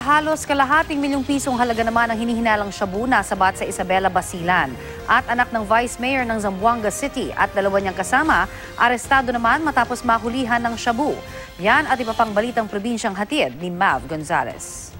Halos kalahating milyong pisong halaga naman ang hinihinalang shabu na sabat sa Isabela, Basilan. At anak ng Vice Mayor ng Zamboanga City at dalawa niyang kasama, arestado naman matapos mahulihan ng shabu. Yan at iba pang balitang probinsyang hatid ni Mav Gonzalez.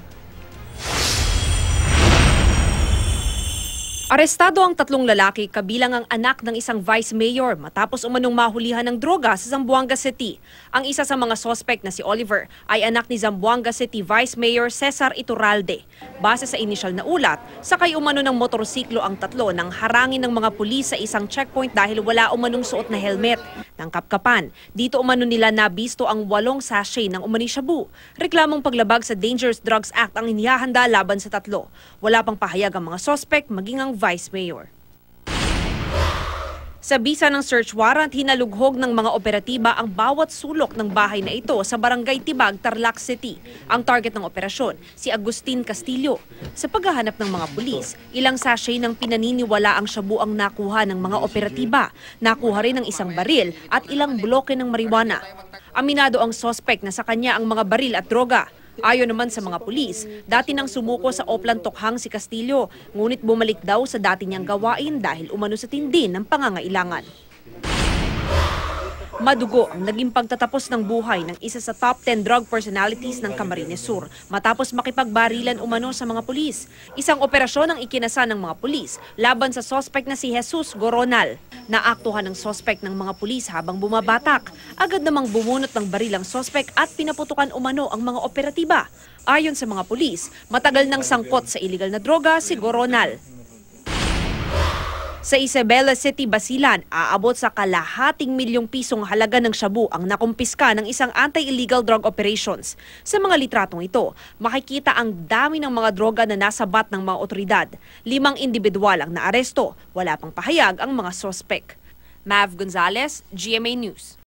Arestado ang tatlong lalaki kabilang ang anak ng isang vice mayor matapos umanong mahulihan ng droga sa Zamboanga City. Ang isa sa mga sospek na si Oliver ay anak ni Zamboanga City Vice Mayor Cesar Iturralde. Base sa inisyal na ulat, sakay umano ng motorsiklo ang tatlo nang harangin ng mga pulis sa isang checkpoint dahil wala umanong suot na helmet. Nang kapkapan, dito umano nila nabisto ang 8 sachet ng umani shabu. Reklamong paglabag sa Dangerous Drugs Act ang inihahanda laban sa tatlo. Wala pang pahayag ang mga sospek maging ang Vice Mayor. Sa bisa ng search warrant, hinalughog ng mga operatiba ang bawat sulok ng bahay na ito sa Barangay Tibag, Tarlac City. Ang target ng operasyon, si Agustin Castillo. Sa paghahanap ng mga pulis, ilang sachet ng pinaniniwala ang shabu ang nakuha ng mga operatiba. Nakuha rin ang isang baril at ilang bloke ng marijuana. Aminado ang sospek na sa kanya ang mga baril at droga. Ayon naman sa mga pulis, dati nang sumuko sa Oplan Tokhang si Castillo, ngunit bumalik daw sa dati niyang gawain dahil umano sa tindi ng pangangailangan. Madugo ang naging pagtatapos ng buhay ng isa sa top 10 drug personalities ng Camarines Sur matapos makipagbarilan umano sa mga pulis. Isang operasyon ang ikinasa ng mga pulis laban sa sospek na si Jesus Goronal. Naaktuhan ng sospek ng mga pulis habang bumabatak. Agad namang bumunot ng baril ang sospek at pinaputukan umano ang mga operatiba. Ayon sa mga pulis, matagal nang sangkot sa iligal na droga si Goronal. Sa Isabela City, Basilan, aabot sa kalahating milyong pisong halaga ng shabu ang nakumpiska ng isang anti-illegal drug operations. Sa mga litratong ito, makikita ang dami ng mga droga na nasabat ng mga otoridad. 5 individual ang naaresto, wala pang pahayag ang mga sospek. Mav Gonzalez, GMA News.